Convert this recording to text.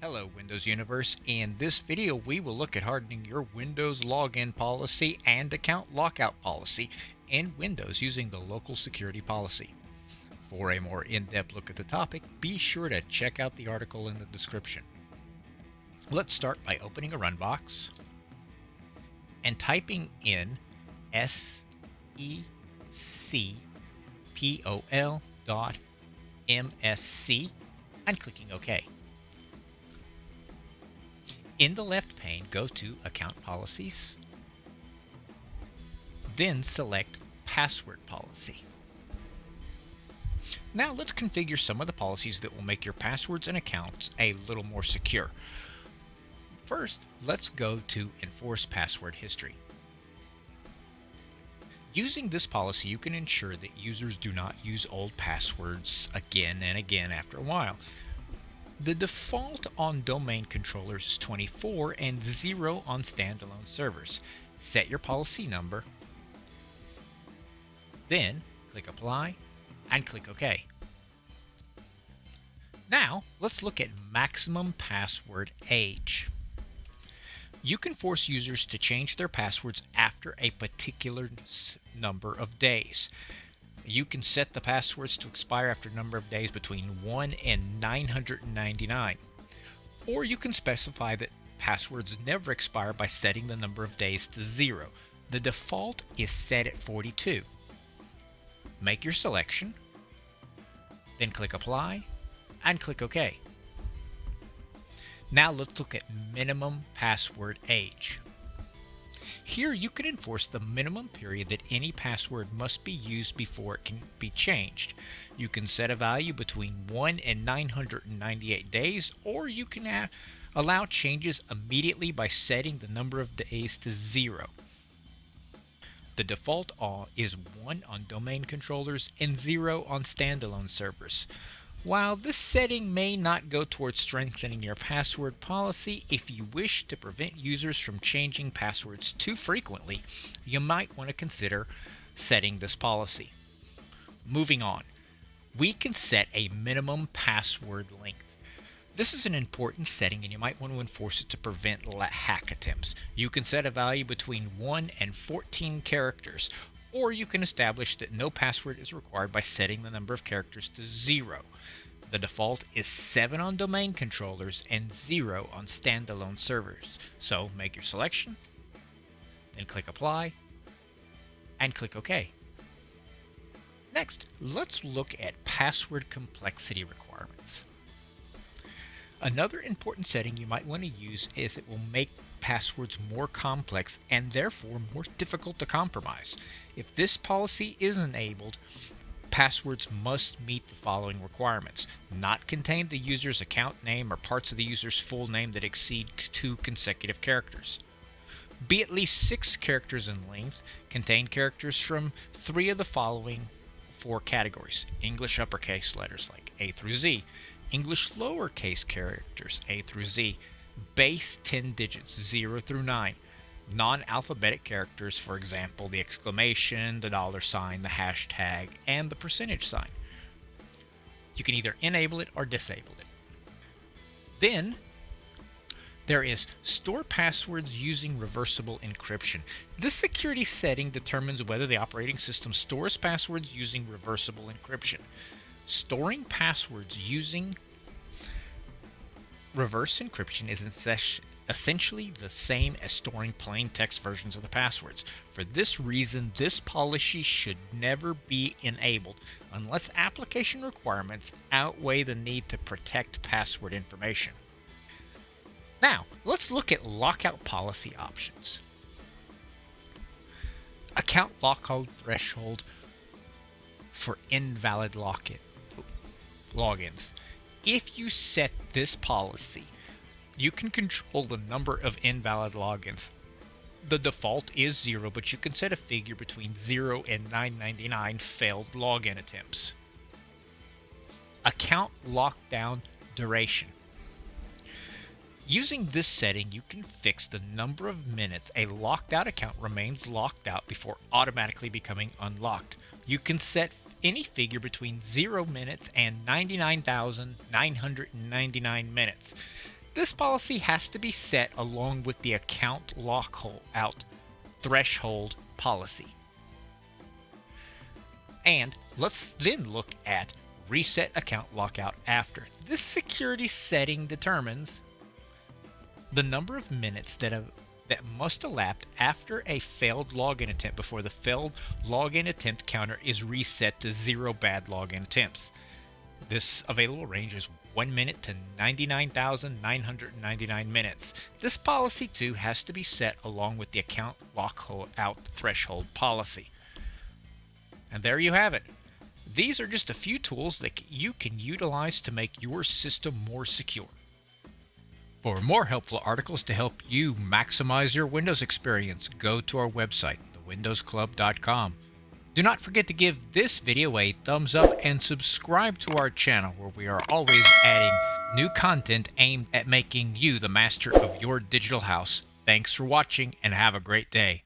Hello Windows Universe. In this video we will look at hardening your Windows login policy and account lockout policy in Windows using the local security policy. For a more in-depth look at the topic, be sure to check out the article in the description. Let's start by opening a run box and typing in Secpol.msc and clicking OK. In the left pane, go to Account Policies, then select Password Policy. Now let's configure some of the policies that will make your passwords and accounts a little more secure. First, let's go to Enforce Password History. Using this policy, you can ensure that users do not use old passwords again and again after a while. The default on domain controllers is 24 and 0 on standalone servers. Set your policy number, then click Apply and click OK. Now, let's look at maximum password age. You can force users to change their passwords after a particular number of days. You can set the passwords to expire after a number of days between 1 and 999. Or you can specify that passwords never expire by setting the number of days to 0. The default is set at 42. Make your selection, then click Apply and click OK. Now let's look at minimum password age. Here you can enforce the minimum period that any password must be used before it can be changed. You can set a value between 1 and 998 days, or you can allow changes immediately by setting the number of days to 0. The default is 1 on domain controllers and 0 on standalone servers. While this setting may not go towards strengthening your password policy, if you wish to prevent users from changing passwords too frequently, you might want to consider setting this policy. Moving on, we can set a minimum password length. This is an important setting and you might want to enforce it to prevent hack attempts. You can set a value between 1 and 14 characters, or you can establish that no password is required by setting the number of characters to 0. The default is 7 on domain controllers and 0 on standalone servers. So make your selection, then click Apply, and click OK. Next, let's look at password complexity requirements. Another important setting you might want to use is it will make passwords more complex and therefore more difficult to compromise. If this policy is enabled, passwords must meet the following requirements: not contain the user's account name or parts of the user's full name that exceed 2 consecutive characters, be at least 6 characters in length, contain characters from 3 of the following 4 categories: English uppercase letters like A through Z, English lowercase characters A through Z, base 10 digits 0 through 9, non-alphabetic characters, for example, the exclamation, the $sign, the hashtag, and the percentage sign. You can either enable it or disable it. Then there is store passwords using reversible encryption. This security setting determines whether the operating system stores passwords using reversible encryption. Storing passwords using reverse encryption is essentially the same as storing plain text versions of the passwords. For this reason, this policy should never be enabled unless application requirements outweigh the need to protect password information. Now, let's look at lockout policy options. Account lockout threshold for invalid logins. If you set this policy, you can control the number of invalid logins. The default is 0, but you can set a figure between 0 and 999 failed login attempts. Account lockdown duration. Using this setting, you can fix the number of minutes a locked out account remains locked out before automatically becoming unlocked. You can set any figure between 0 minutes and 99,999 minutes. This policy has to be set along with the Account Lockout Threshold Policy. And let's then look at Reset Account Lockout After. This security setting determines the number of minutes that must elapse after a failed login attempt before the failed login attempt counter is reset to 0 bad login attempts. This available range is 1 minute to 99,999 minutes. This policy too has to be set along with the Account Lockout Threshold Policy. And there you have it. These are just a few tools that you can utilize to make your system more secure. For more helpful articles to help you maximize your Windows experience, go to our website, thewindowsclub.com. Do not forget to give this video a thumbs up and subscribe to our channel, where we are always adding new content aimed at making you the master of your digital house. Thanks for watching and have a great day.